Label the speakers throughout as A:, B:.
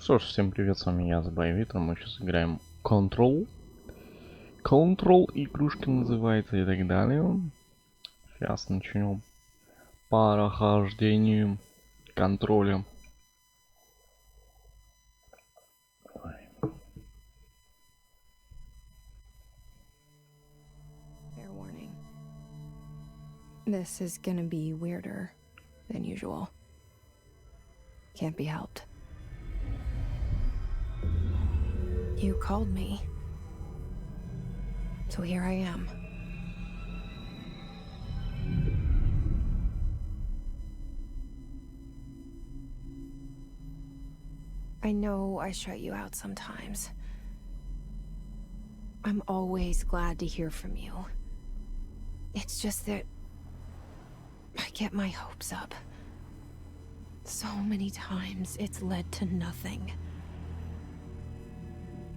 A: Что ж, всем привет, с вами я, ThebyVittor. Мы сейчас играем контрол. Контрол игрушка называется и так далее. Сейчас начнем по прохождению контроля.
B: Fair warning. This is gonna be weirder than usual. Can't be helped. You called me. So here I am. I know I shut you out sometimes. I'm always glad to hear from you. It's just that I get my hopes up. So many times it's led to nothing.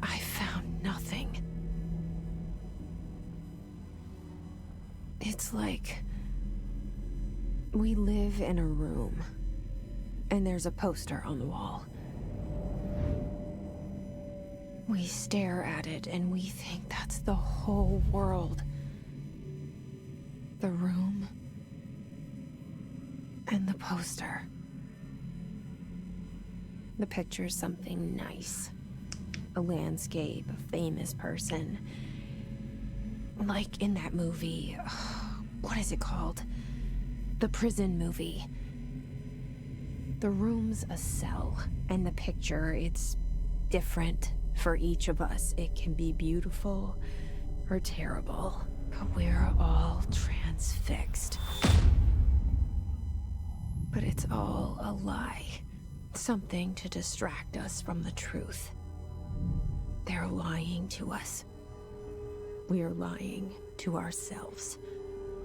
B: I found nothing. It's like we live in a room and there's a poster on the wall. We stare at it and we think that's the whole world. The room and the poster. The picture's something nice. A landscape, a famous person. Like in that movie, what is it called? The prison movie. The room's a cell, and the picture, it's different for each of us. It can be beautiful or terrible, but we're all transfixed. But it's all a lie. Something to distract us from the truth. They're lying to us. We're lying to ourselves.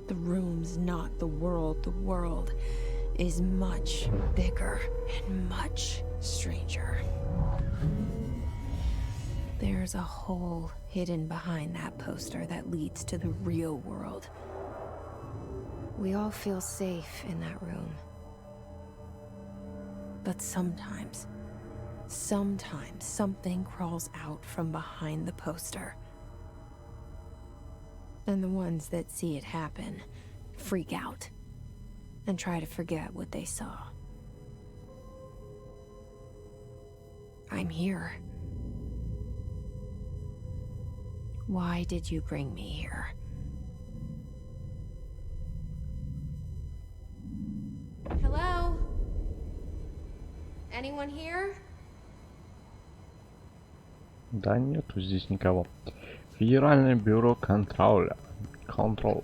B: The room's not the world. The world is much bigger and much stranger. There's a hole hidden behind that poster that leads to the real world. We all feel safe in that room. But sometimes something crawls out from behind the poster. And the ones that see it happen freak out and try to forget what they saw. I'm here. Why did you bring me here? Hello? Anyone here?
A: Да нету здесь никого. Федеральное бюро контроля. Контрол.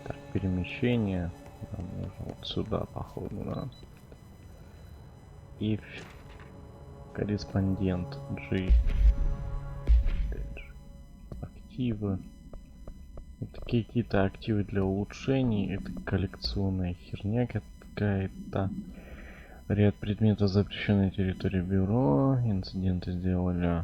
A: Так, перемещение. Нам нужно вот сюда, походу, да. И корреспондент G. Активы. Это какие-то активы для улучшений. Это коллекционная херня какая-то. Ряд предметов запрещенной территории бюро. Инциденты сделали.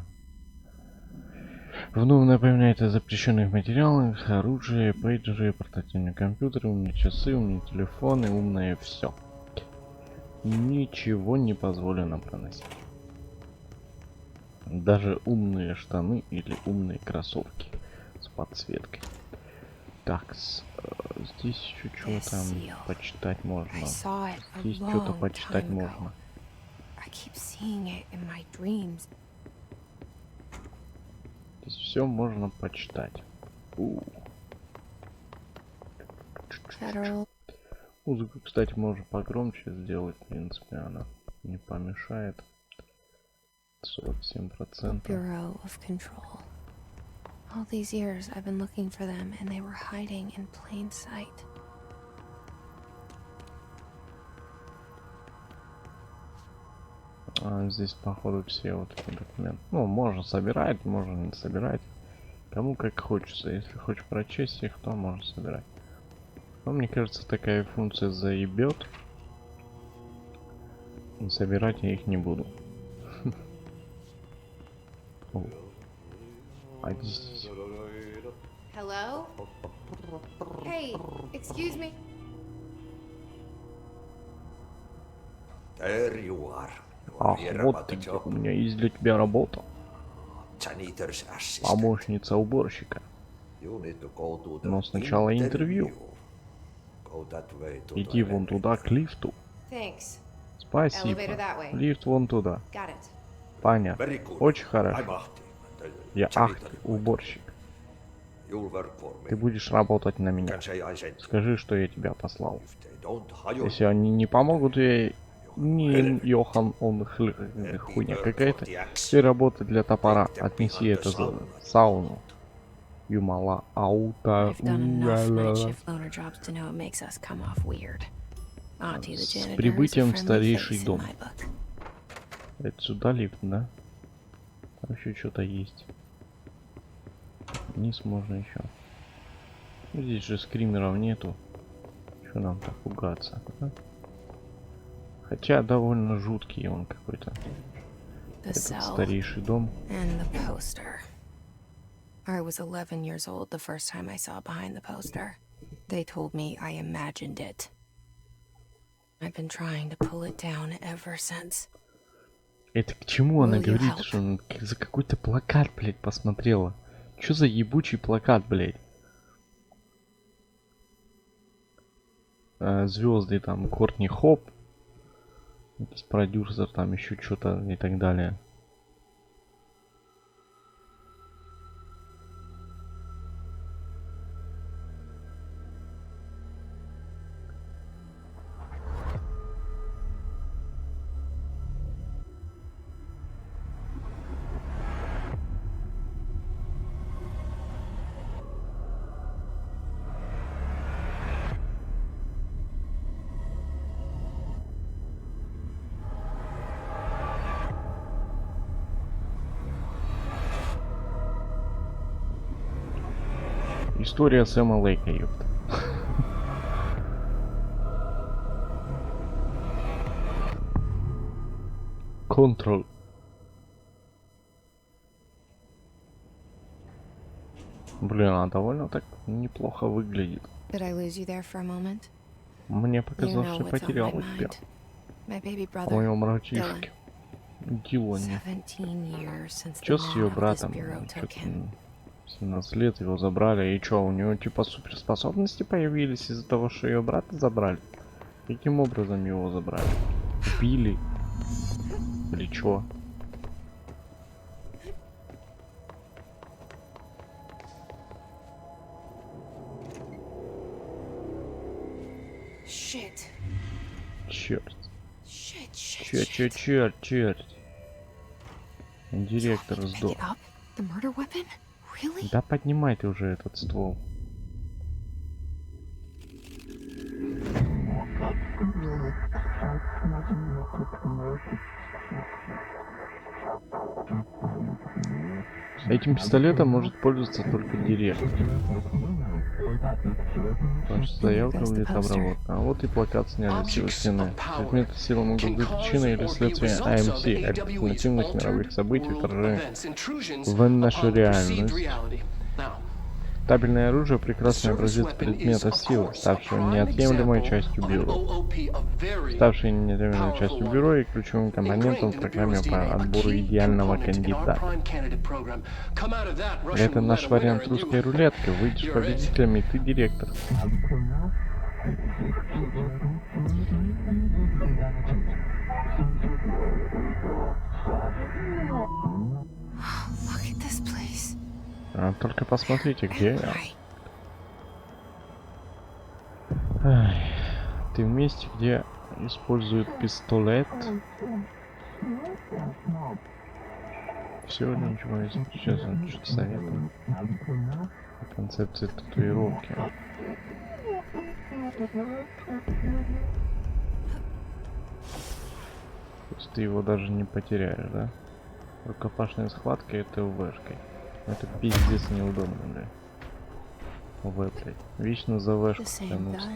A: Вновь напоминает о запрещенных материалах. Оружие, пейджеры, портативные компьютеры, умные часы, умные телефоны, умное все. Ничего не позволено проносить. Даже умные штаны или умные кроссовки с подсветкой. Так, здесь еще что-то там почитать можно. Здесь что-то почитать можно. Здесь все можно почитать. Музыку, кстати, можно погромче сделать, в принципе, она не помешает. 47%.
B: Bureau of Control. All these years I've been looking for them and they were hiding in plain sight.
A: Здесь, походу, все вот эти документы. Ну, можно собирать, можно не собирать. Кому как хочется. Если хочешь прочесть их, то можно собирать. Но мне кажется, такая функция заебет. И собирать я их не буду. А здесь...
B: Hello? Hey, excuse me.
A: Ах, вот ты где. У меня есть для тебя работа. Помощница уборщика. Но сначала интервью. Иди вон туда, к лифту.
B: Thanks.
A: Спасибо.
B: Elevator that way.
A: Лифт вон туда.
B: Got it.
A: Понятно. Очень хорошо. Я Ахти, уборщик. Ты будешь работать на меня. Скажи, что я тебя послал. Если они не помогут, я... Не, Йохан, он хуйня какая-то. Ты работа для топора. Отнеси это за сауну. Юмала, аута,
B: I've done enough night shift loner jobs to know it makes us come off weird. Auntie, the
A: С
B: janitor, is a
A: прибытием в
B: friendly
A: старейший
B: face in
A: дом.
B: my book.
A: Это сюда лифт, да? Там еще что-то есть. Вниз можно еще. Здесь же скримеров нету. Что нам так пугаться? А? Хотя довольно жуткий он какой-то.
B: The
A: Этот
B: cell
A: старейший дом.
B: and the poster. I was 11 years old the first time I saw behind the poster. They told me I imagined it. I've been trying to pull it down ever since.
A: Это к чему она
B: Will you
A: говорит,
B: help?
A: что он за какой-то плакат, блядь, посмотрела? Чё за ебучий плакат, блядь? Звезды там, Кортни Хоп, продюсер, там еще что-то и так далее. История Сэма Лейка, ёпта. Контроль. Блин, она довольно так неплохо выглядит.
B: Did I lose you there for a moment?
A: Мне
B: You
A: показалось,
B: know
A: что
B: what's on
A: потерял
B: my
A: тебя.
B: mind. My baby
A: По
B: brother.
A: моему братишке. Дилане.
B: 17 years since the
A: Чё с ее
B: man of this
A: братом?
B: bureau took him.
A: 17 лет его забрали. И чё, у него типа суперспособности появились из-за того, что ее брата забрали? Каким образом его забрали? Убили? Или чё?
B: Shit.
A: Черт.
B: Shit.
A: Черт. Директор
B: Pick
A: сдох.
B: it up? The murder weapon? Really?
A: Да поднимай ты уже этот ствол. Этим пистолетом может пользоваться только директор. Значит, заявка будет обработана. А вот и плакат сняли с его стены. Предметы силы могут быть причиной или следствием АМС, альтернативных мировых событий, вторжения в нашу реальность. Табельное оружие — прекрасный образец предмета силы, ставшего неотъемлемой частью бюро. Ставший неотъемлемой частью бюро и ключевым компонентом в программе по отбору идеального кандидата. Это наш вариант русской рулетки. Выйдешь победителем, и ты директор.
B: Look at this place.
A: Только посмотрите, где я. Ты в месте, где используют пистолет. Все или ничего есть. Сейчас он что-то советует. Концепция татуировки. То есть ты его даже не потеряешь, да? Рукопашная схватка — это УВшкой. Это пиздец неудобно, бля. УВ, блядь. Вечно за Вшку тянуться.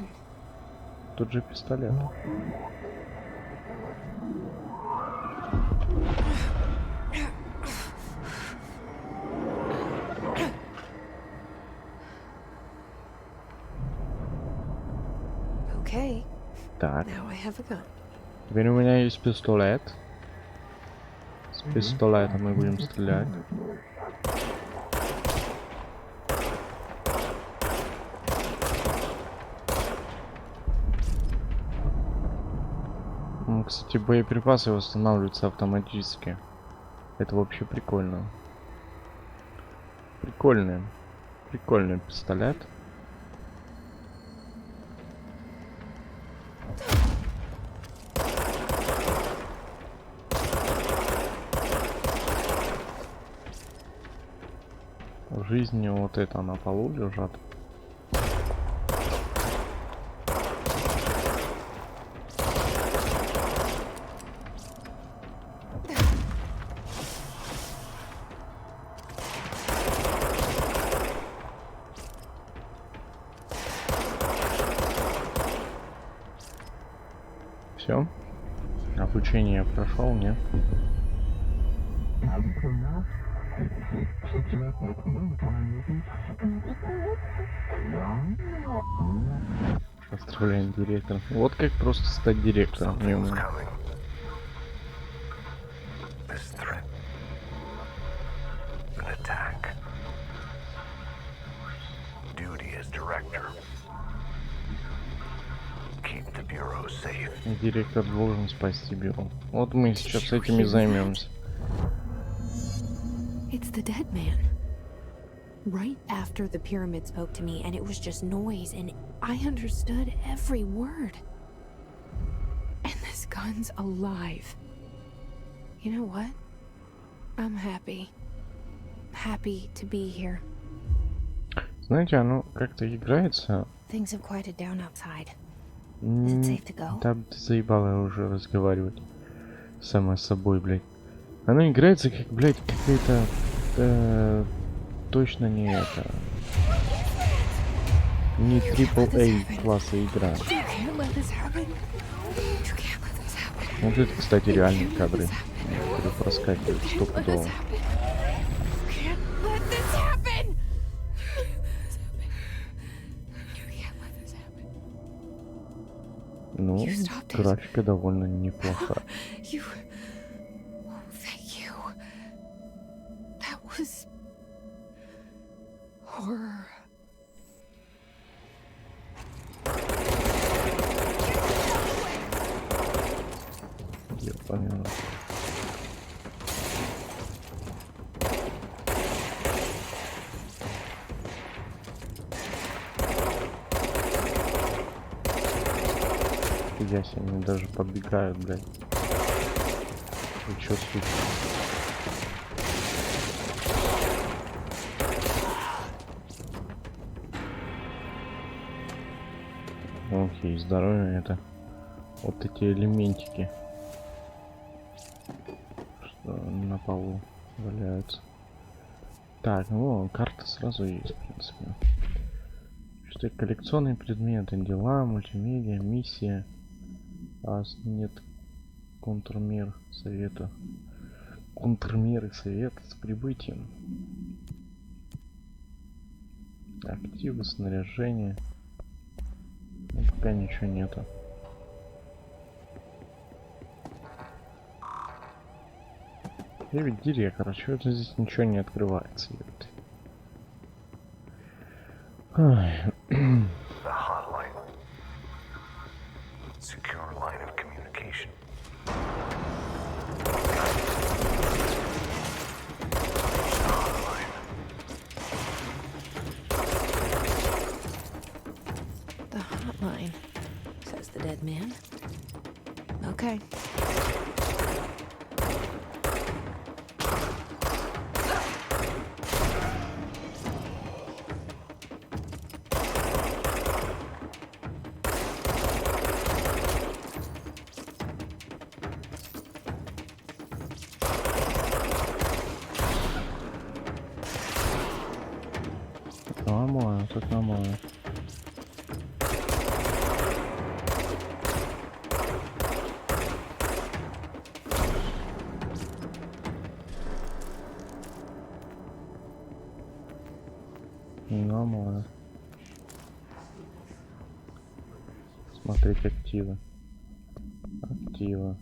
A: Тут же пистолет.
B: Okay.
A: Так.
B: Now I have a gun.
A: Теперь у меня есть пистолет. С пистолета мы будем стрелять. Кстати, боеприпасы восстанавливаются автоматически. Это вообще прикольно. Прикольный пистолет. В жизни вот это на полу лежат. Все. Обучение прошел, нет? Поздравляем, директор. Вот как просто стать директором. Директор должен спасти бюро. Вот мы сейчас этим и займемся.
B: It's the dead man. Right after the pyramid spoke to me, and it was just noise, and I understood every word. And this gun's alive. You know what? I'm happy. Happy to be here.
A: Знаете, оно как-то играется.
B: Things have quieted down outside. Is it safe to go?
A: Да, ты заебала уже разговаривать. Сама с собой, блядь. Оно играется как, блядь, какая-то... точно не это... Не AAA класса игра. Вот это, кстати, реальные кадры. Которые проскакивают стопудово. Ну, графика довольно неплохая. Я понял. Ясно, они даже подбегают, блядь. И чё случилось? Окей, здоровье это вот эти элементики, что на полу валяются. Так, ну карта сразу есть, в принципе. Что коллекционные предметы, дела, мультимедиа, миссия. А нет контрмер совета. Контрмеры совета с прибытием. Активы, снаряжение. Ну, пока ничего нету. Я ведь директор, а чего это здесь ничего не открывается? Ай.
B: The hotline, says the dead man. Okay.
A: Нормально, тут нормально. Нормально. Смотреть активы. перспектива.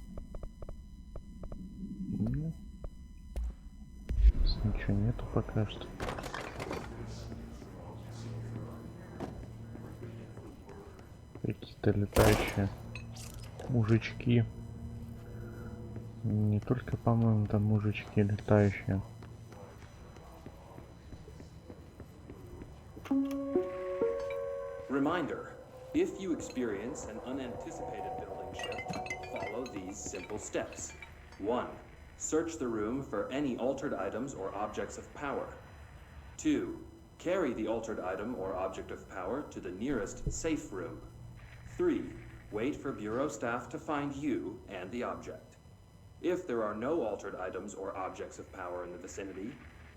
A: Здесь ничего нету пока что. Какие-то летающие мужички. Не только, по-моему, там мужички летающие.
C: Reminder, if you experience an unanticipated building shift, follow these simple steps. 1. Search the room for any altered items or objects of power. 2. Carry the altered item or object of power to the nearest safe room. 3. Wait for Bureau staff to find you and the object. If there are no altered items or objects of power in the vicinity,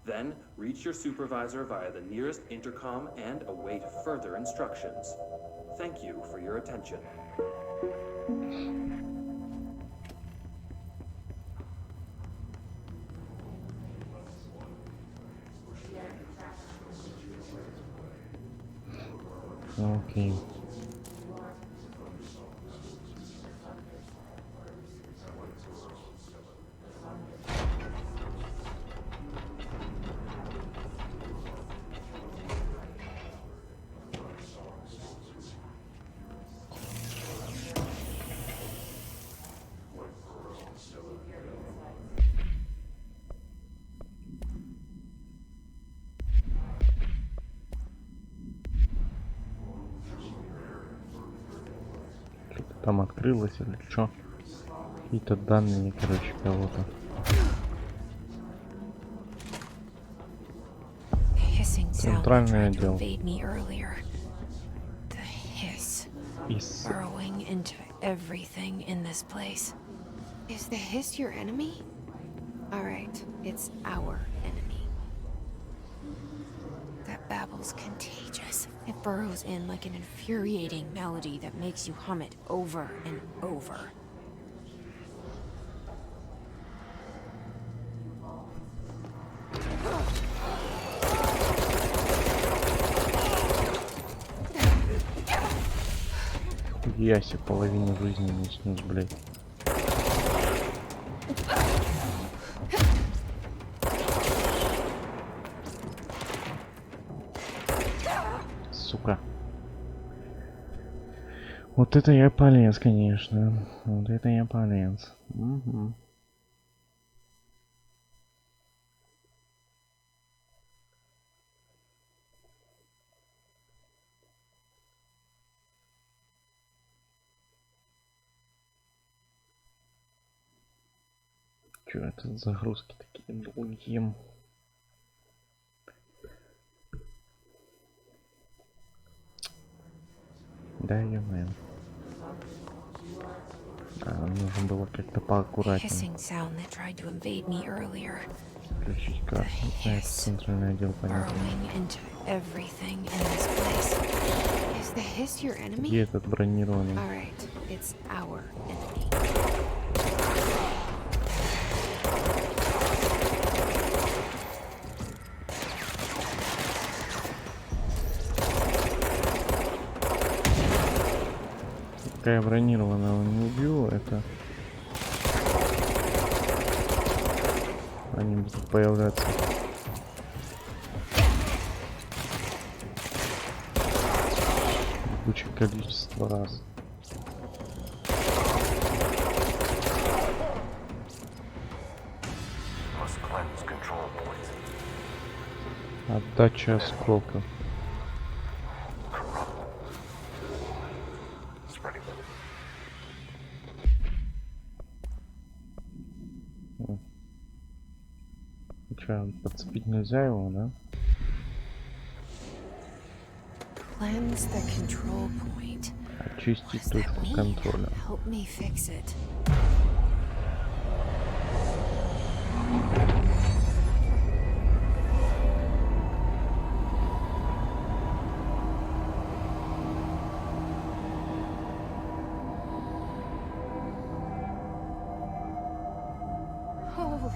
C: then reach your supervisor via the nearest intercom and await further instructions. Thank you for your attention.
A: Окей. Что-то там открылось или что? Какие-то данные, короче, кого-то. Центральный отдел.
B: Burrowing into everything in this place. Is the hiss your enemy? Alright, it's our enemy. That babble's contagious. It burrows in like an infuriating melody that makes you hum it over and over.
A: Я себе половину жизни не снес, блядь. Сука. Вот это я полез, конечно. Вот это я полез. Угу. Чё это за загрузки такие долгие? Да, ё-моё. Нужно было как-то поаккуратнее. Включить карту. Это центральный отдел, понятно. Где этот бронированный? Какая бронированная, он не убил, это они будут появляться. Куча количество раз. Отдача осколков. Че, подцепить нельзя его, да? Очистить точку контроля.
B: Holy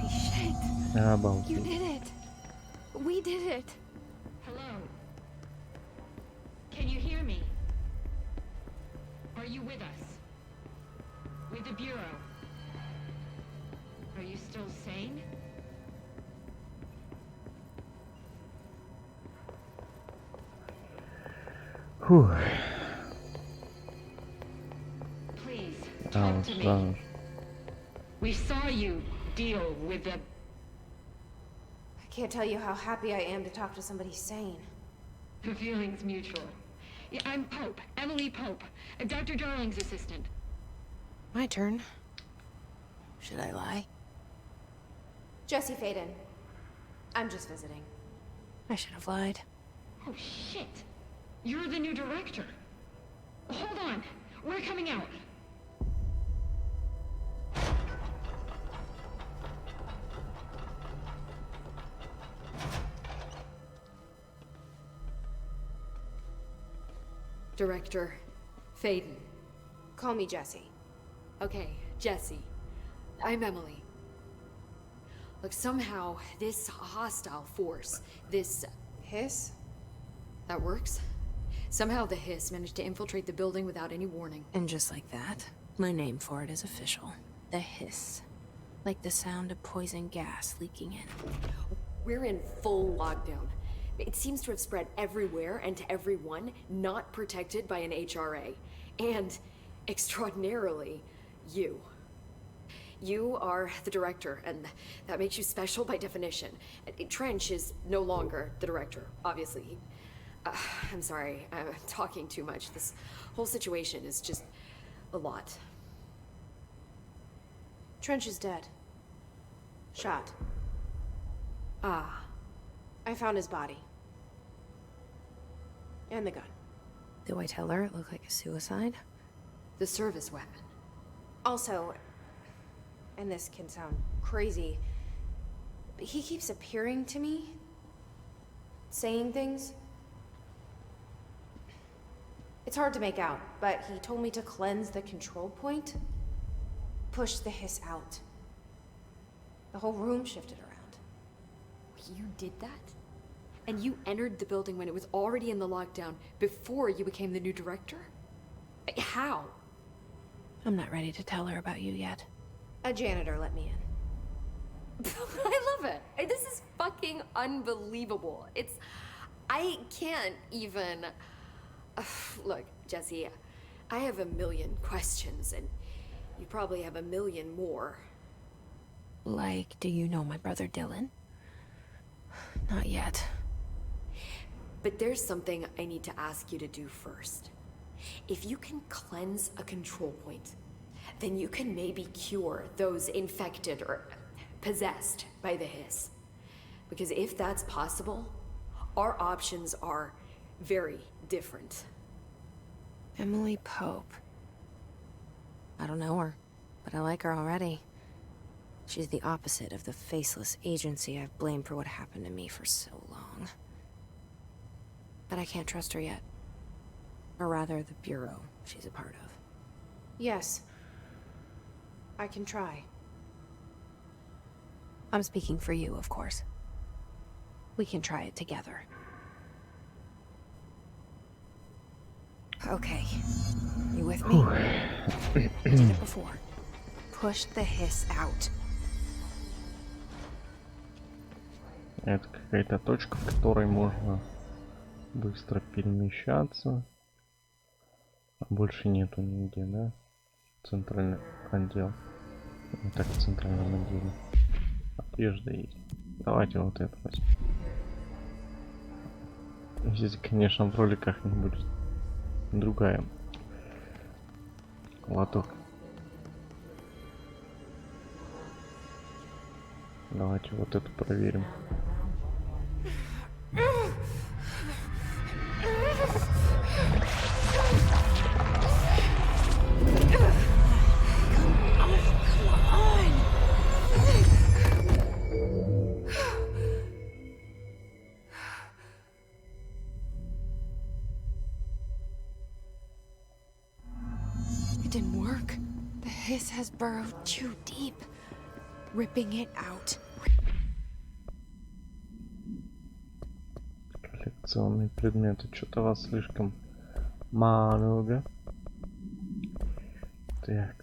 B: shit.
A: Обалдеть.
B: You did it. We did it.
D: Hello. Can you hear me? Are you with us? We with the Bureau. Are you still sane?
A: Фух.
D: Please,
A: Да,
D: talk
A: вот
D: to me.
A: сразу.
D: We saw you deal with the...
B: I can't tell you how happy I am to talk to somebody sane.
D: The feeling's mutual. Yeah, I'm Pope, Emily Pope, Dr. Darling's assistant.
B: My turn. Should I lie? Jesse Faden. I'm just visiting. I should have lied.
D: Oh, shit. You're the new director. Hold on. We're coming out.
E: Director Faden.
B: Call me Jesse.
E: Okay, Jesse. I'm Emily. Look, somehow this hostile force, this...
B: Hiss?
E: that works? Somehow the hiss managed to infiltrate the building without any warning.
B: And just like that, my name for it is official. The hiss. Like the sound of poison gas leaking in.
E: We're in full lockdown. It seems to have spread everywhere and to everyone not protected by an HRA. And, extraordinarily, you. You are the director, and that makes you special by definition. Trench is no longer the director, obviously. I'm sorry, I'm talking too much. This whole situation is just a lot.
B: Trench is dead. Shot.
E: Ah.
B: I found his body. And the gun. Do I tell her it looked like a suicide?
E: The service weapon.
B: Also, and this can sound crazy, but he keeps appearing to me, saying things. It's hard to make out, but he told me to cleanse the control point, push the hiss out. The whole room shifted around.
E: You did that? And you entered the building when it was already in the lockdown before you became the new director? How?
B: I'm not ready to tell her about you yet. A janitor let me in.
E: I love it. This is fucking unbelievable. I can't even... Look, Jesse, I have a million questions, and you probably have a million more.
B: Like, do you know my brother Dylan? Not yet.
E: But there's something I need to ask you to do first. If you can cleanse a control point, then you can maybe cure those infected or possessed by the hiss. Because if that's possible, our options are very different.
B: Emily Pope. I don't know her, but I like her already. She's the opposite of the faceless agency I've blamed for what happened to me for so long. But I can't trust her yet. Or rather, the Bureau she's a part of. Yes. I can try. I'm speaking for you, of course. We can try it together. Okay. You with me? I did it before. Push the hiss out.
A: Это какая-то точка, в которой можно быстро перемещаться. А больше нету нигде, да? Центральный отдел. Не так в центральном отделе. Одежда есть. Давайте вот это возьмем. Если, конечно, в роликах не будет другая. Лоток. Давайте вот эту проверим.
B: It didn't work. The hiss has burrowed too deep, ripping it out.
A: Коллекционные предметы. Что-то вас слишком много. Так.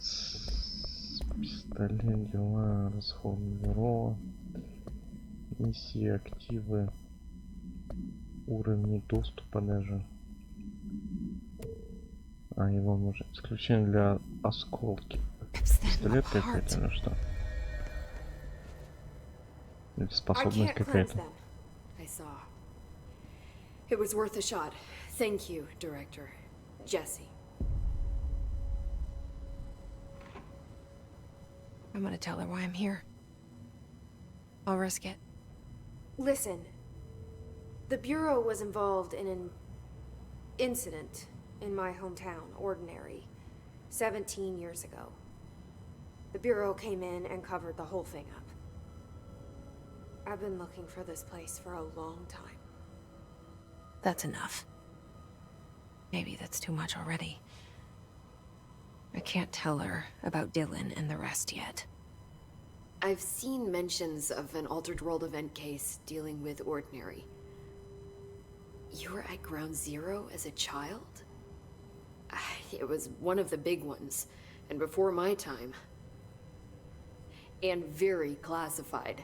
A: Далее дела, расход бюро, миссии, активы, уровни доступа даже. А его можно исключение для осколки. Пистолет какой-то или что? Или способность какая-то.
E: I saw. It was worth a shot. Thank you, Director. Jesse.
B: I'm gonna tell her why I'm here. I'll risk it.
F: Listen, the Bureau was involved in an incident in my hometown, Ordinary, 17 years ago. The Bureau came in and covered the whole thing up. I've been looking for this place for a long time.
B: That's enough. Maybe that's too much already. I can't tell her about Dylan and the rest yet.
E: I've seen mentions of an Altered World event case dealing with Ordinary. You were at Ground Zero as a child? It was one of the big ones, and before my time. And very classified.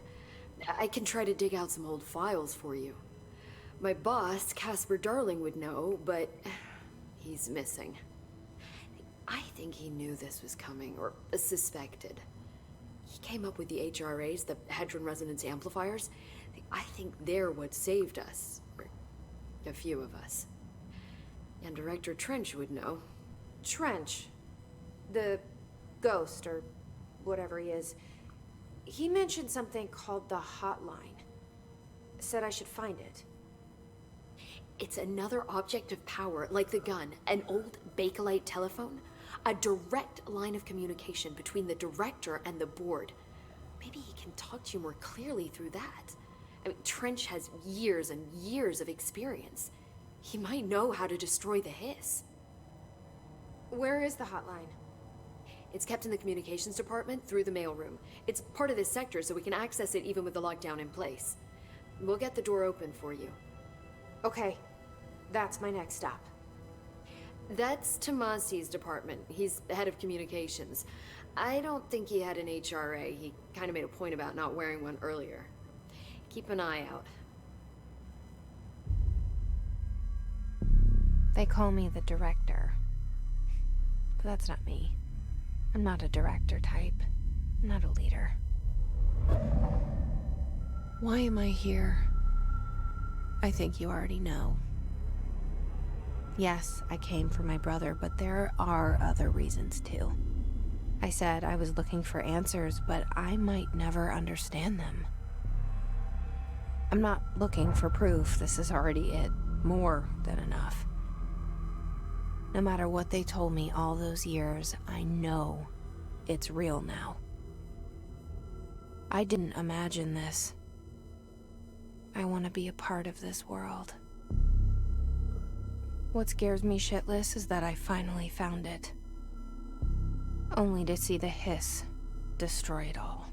E: I can try to dig out some old files for you. My boss, Casper Darling, would know, but he's missing. I think he knew this was coming, or suspected. He came up with the HRAs, the Hadron Resonance Amplifiers. I think they're what saved us. Or a few of us. And Director Trench would know.
F: Trench, the ghost, or whatever he is, he mentioned something called the Hotline. Said I should find it.
E: It's another object of power, like the gun, an old Bakelite telephone. A direct line of communication between the Director and the board. Maybe he can talk to you more clearly through that. I mean, Trench has years and years of experience. He might know how to destroy the hiss.
F: Where is the hotline?
E: It's kept in the communications department through the mailroom. It's part of this sector, so we can access it even with the lockdown in place. We'll get the door open for you.
F: Okay, that's my next stop.
E: That's Tomasi's department. He's the head of communications. I don't think he had an HRA. He kind of made a point about not wearing one earlier. Keep an eye out.
B: They call me the Director. But that's not me. I'm not a director type. I'm not a leader. Why am I here? I think you already know. Yes, I came for my brother, but there are other reasons too. I said I was looking for answers, but I might never understand them. I'm not looking for proof. This is already it. More than enough. No matter what they told me all those years, I know it's real now. I didn't imagine this. I want to be a part of this world. What scares me shitless is that I finally found it. Only to see the hiss destroy it all.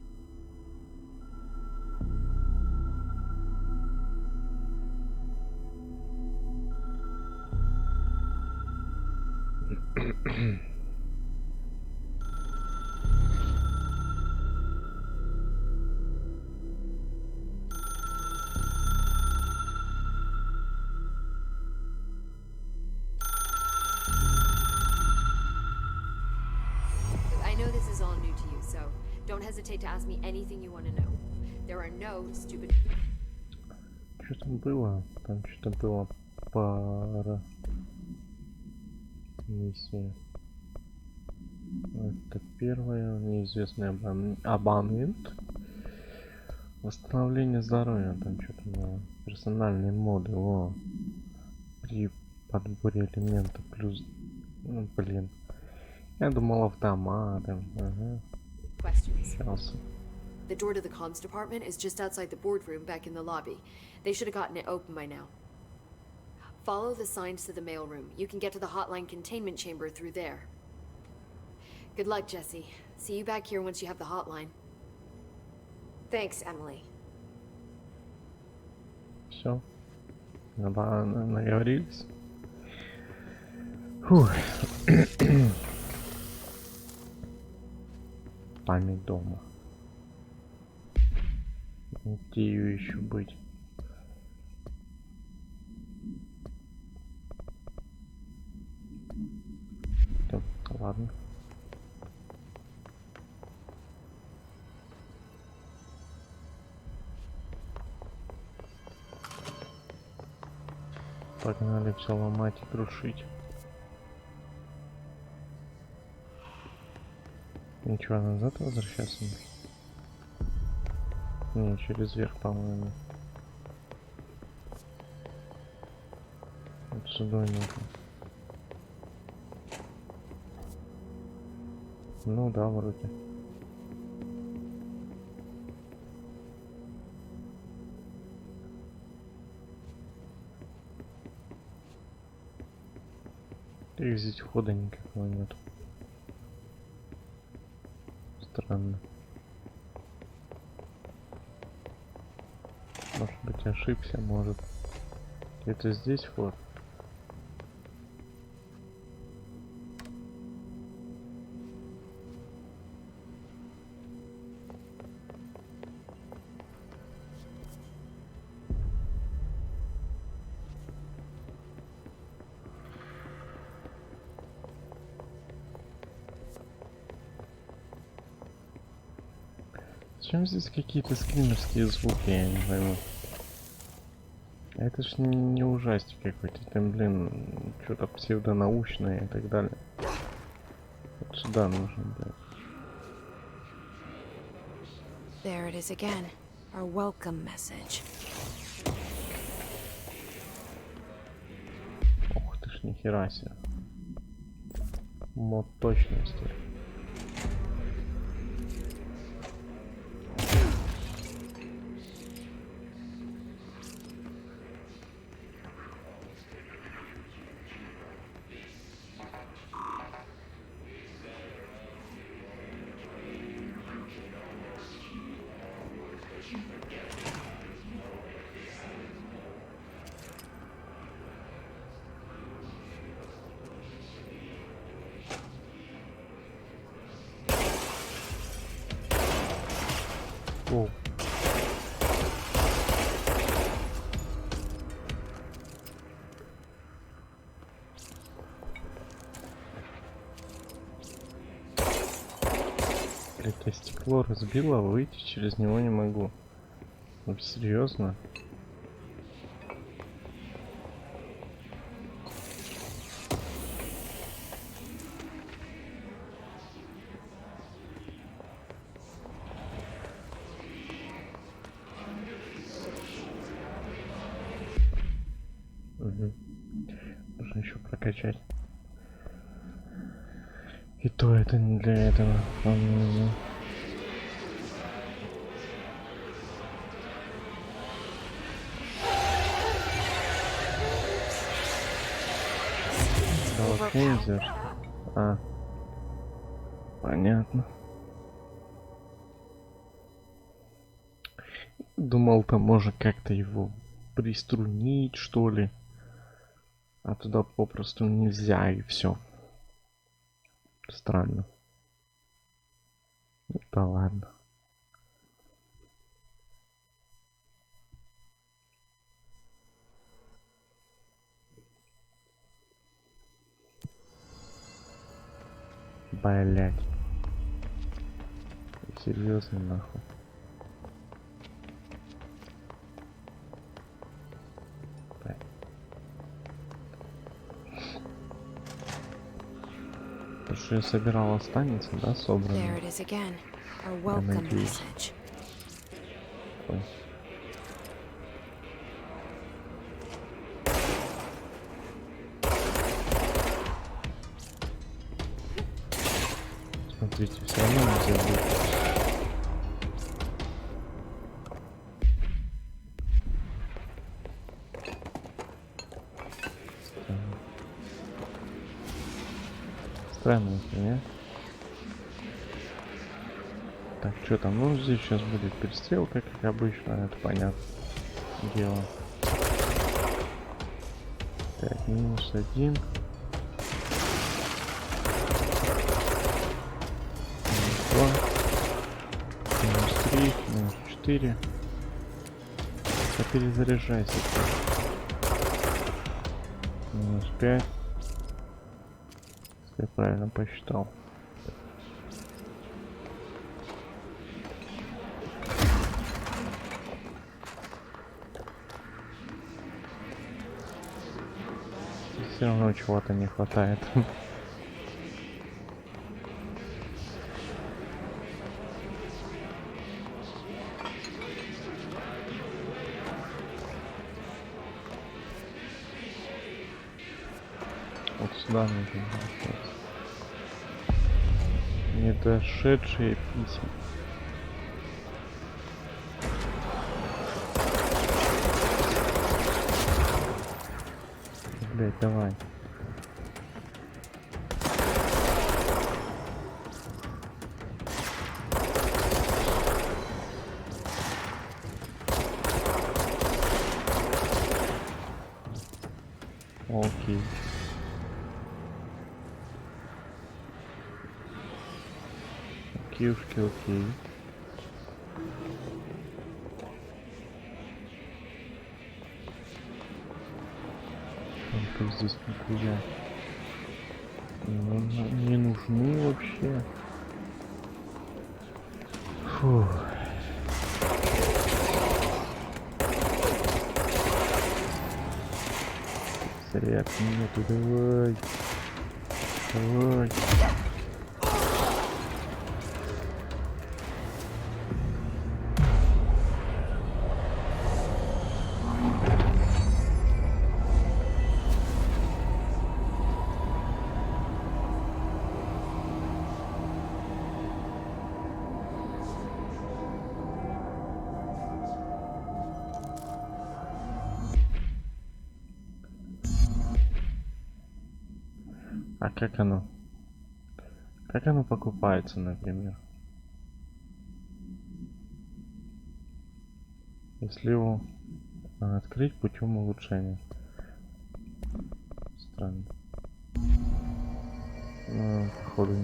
E: I know this is all new to you, so don't hesitate to ask me anything you want to know. There are no stupid...
A: Что там было? Там что-то было пара миссий. Это первое, неизвестный абонент. Восстановление здоровья, там что-то было. Персональные моды, во. При подборе элементов плюс... Ну, блин. Я думал автоматом. Ага. Сейчас.
E: The door to the comms department is just outside the boardroom back in the lobby. They should have gotten it open by now. Follow the signs to the mailroom. You can get to the hotline containment chamber through there. Good luck, Jesse. See you back here once you have the hotline.
F: Thanks, Emily.
A: Все. Наговорились. Фух. Память дома. Где ее еще быть? Да, ладно. Погнали все ломать и крушить. Ничего, назад возвращаться нужно? Не, через верх, по-моему. Вот сюда нужно. Ну да, вроде. И здесь входа никакого нет. Странно. Может быть, ошибся, может. Это здесь вход? Зачем здесь какие-то скримерские звуки, я не пойму. Это ж не ужастик какой-то, там, блин, что-то псевдонаучное и так далее. Вот сюда нужно, блядь.
B: There it is again. Our welcome message.
A: Ох ты ж, нихера себе. Мод точности. О. Блять, я стекло разбило, выйти через него не могу. Ну, серьезно? Угу. Нужно еще прокачать. И то это не для этого, по-моему. Да вообще нельзя. А. Понятно. Думал, там можно как-то его приструнить, что ли. А туда попросту нельзя, и все. Странно. Ну да ладно. Блять. Серьезно, нахуй. То, что я собирал, останется, да, собрано?
B: There it is again. Our welcome
A: надеюсь.
B: message.
A: Ой. Смотрите, все равно нельзя будет. Странная херня. Так, что там? Ну, здесь сейчас будет перестрелка, как обычно, это понятно. Дело. Так, -1. -2. 3, минус 4. Перезаряжайся. Минус 5. Я правильно посчитал. Все равно чего-то не хватает. Вот сюда нужно возвращаться. Недошедшие письма. Блять, давай. Окей. Окейушки, окей. Только здесь нихуя не нужны вообще. Фу. Заряд нету, давай. Давай. А как оно? Как оно покупается, например? Если его открыть путем улучшения. Странно. Ну, походу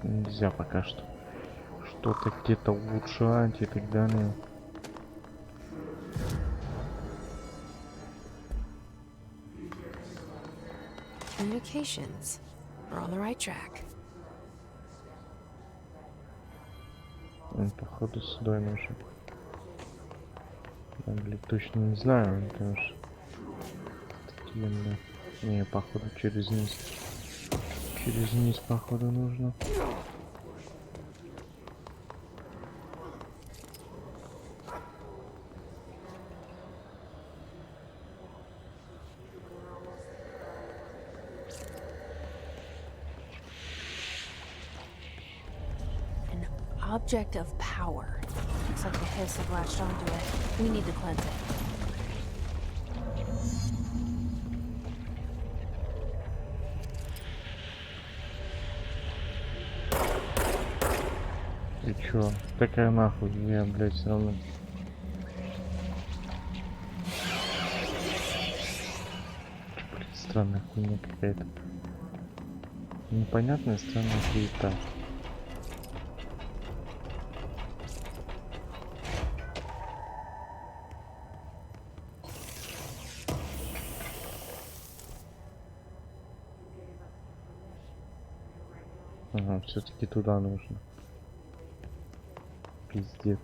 A: нельзя пока что. Что-то где-то улучшать и так далее.
B: Communications. We're on the right track.
A: Походу сюда нужно. Я, блин, точно не знаю, потому что такие, бля. Не, походу через низ. Через низ, походу, нужно.
B: Object of power. Looks like the hiss have latched onto it. We need to cleanse it.
A: И чё? Такая нахуй, я, блядь, все равно. Блин, странная хуйня какая-то. Непонятная странная хуета. Ага, все-таки туда нужно. Пиздец.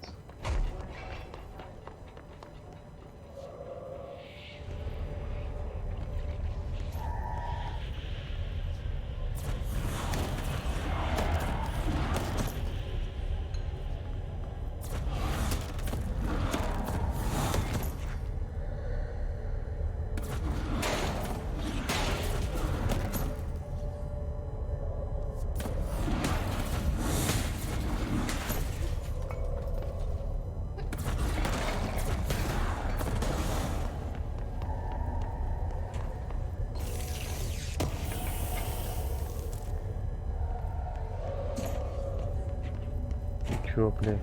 A: Чё, блядь?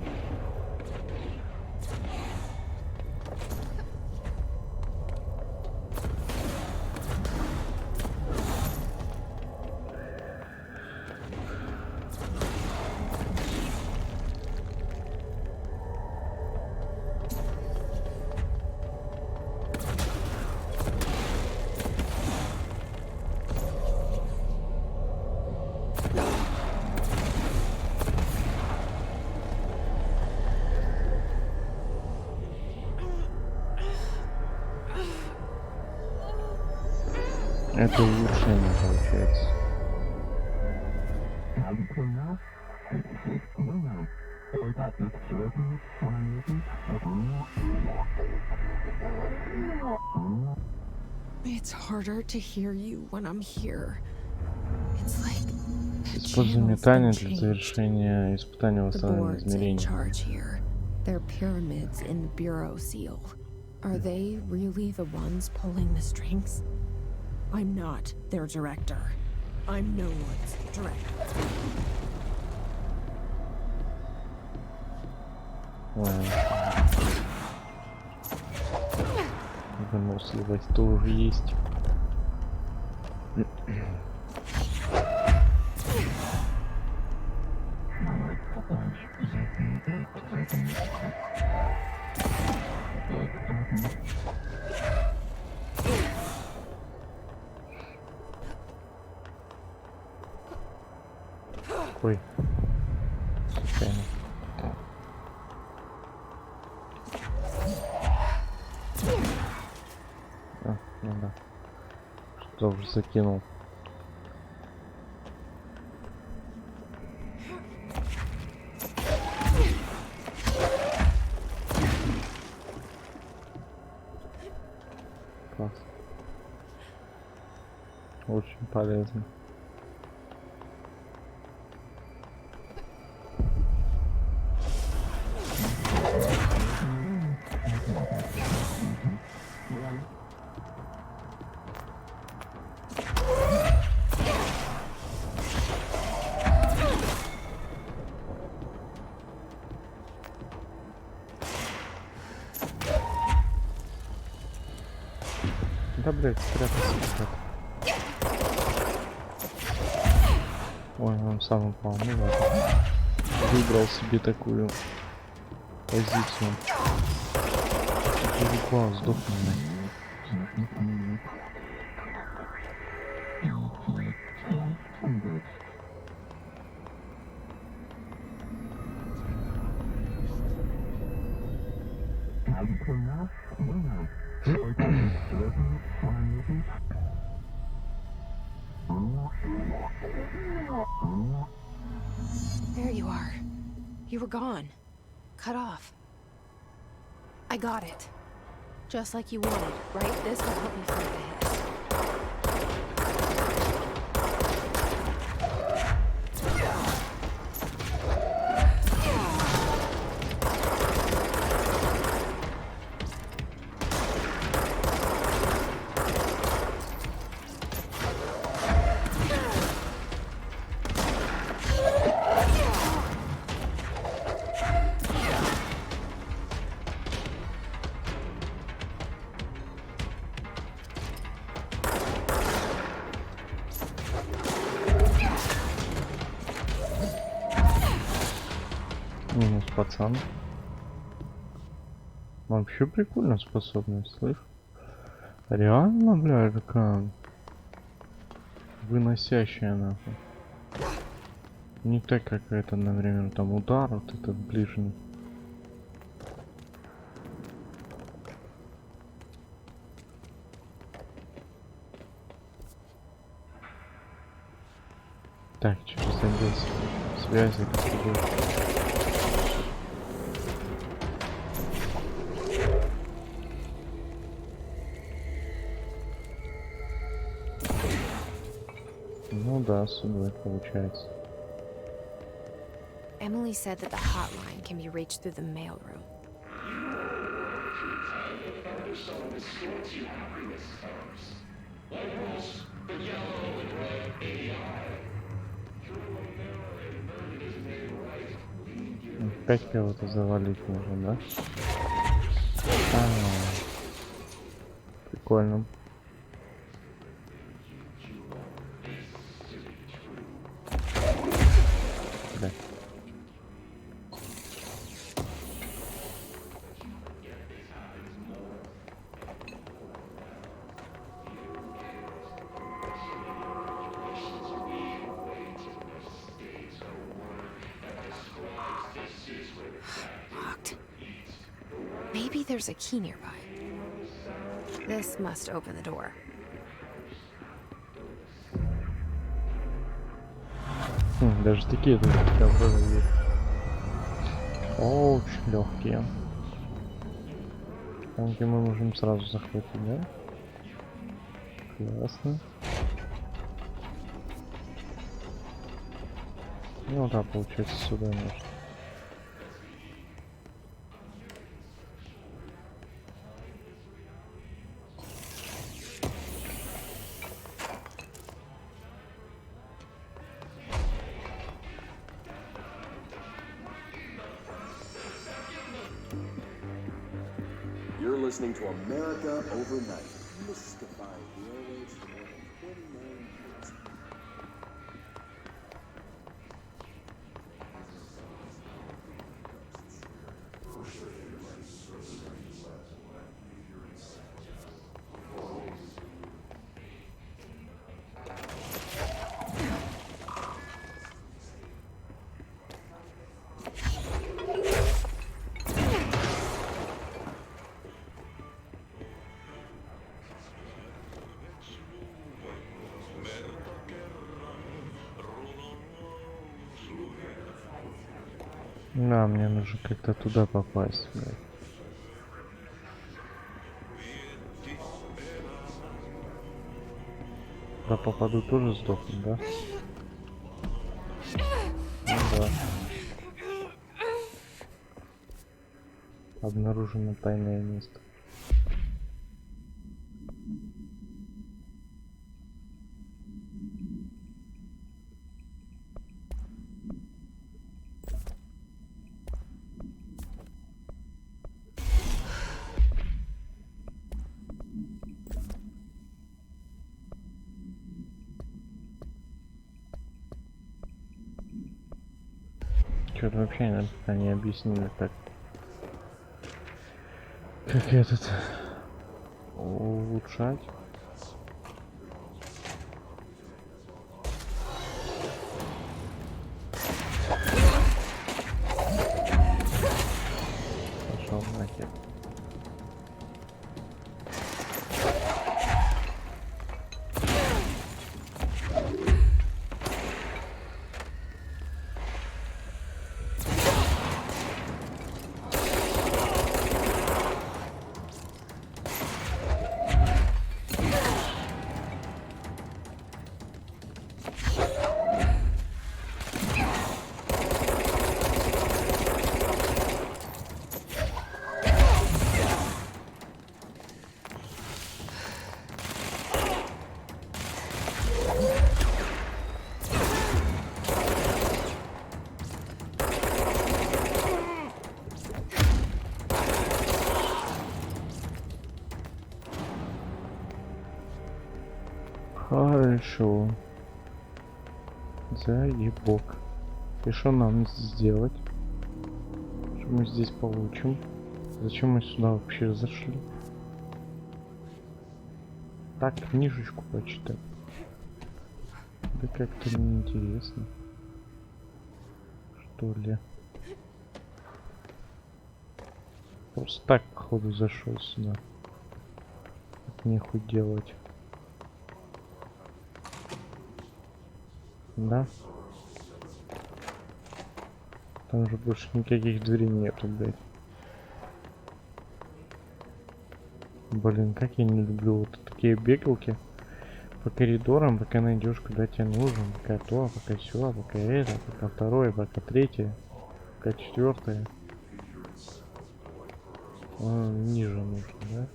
A: Это улучшение получается.
B: It's harder to hear you when I'm here. It's like the
A: Используй
B: channel's been
A: метание для
B: changed.
A: завершения испытания
B: The
A: восстановления
B: board's in
A: измерений.
B: charge here. They're pyramids in the bureau seal. Are they really the ones pulling the strings? I'm not their director. I'm no one's director.
A: Выносливость тоже есть. Ой. Случайно. А, ну да. Что уже закинул. Класс. Очень полезно. Да, блядь, спрятался куда-то. Ой, он сам упал. Ну ладно. Выбрал себе такую позицию. Упал, сдохни,
B: There you are. You were gone. Cut off. I got it. Just like you wanted, right? This will help me fight the hiss.
A: минус пацан. Вообще прикольная способность, слышь? Реально, бля, какая выносящая нахуй. Не так, как это, например, там удар, вот этот ближний. Так, через отдел связи. Ну да, судьбой получается.
B: Emily said that the hotline can be reached through the mailroom.
A: Опять кого-то завалить можно, да? Прикольно. Да.
B: Locked. Maybe there's a key nearby. This must open the door.
A: Даже такие тут ковры есть. Очень легкие. Танки мы можем сразу захватить, да? Классно. Ну да, получается сюда нужно.
C: You're listening to America Overnight. Mystifying the airwaves for more than 29 years.
A: Да, мне нужно как-то туда попасть, блядь. Туда попаду, тоже сдохну, да? Ну да. Обнаружено тайное место. Что-то вообще нам пока не объяснили, как этот улучшать. Пошел нахер. Хорошо. Заебок. И что нам сделать? Что мы здесь получим? Зачем мы сюда вообще зашли? Так, книжечку почитать. Да как-то неинтересно. Что ли? Просто так, походу, зашел сюда. Так нехуй делать. Да? Там же больше никаких дверей нету, блядь. Блин, как я не люблю вот такие бегалки по коридорам, пока найдешь, куда тебе нужно, пока то, пока сё, пока это, пока второе, пока третье, пока четвертое. Ниже нужно, да?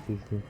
A: Пиздец.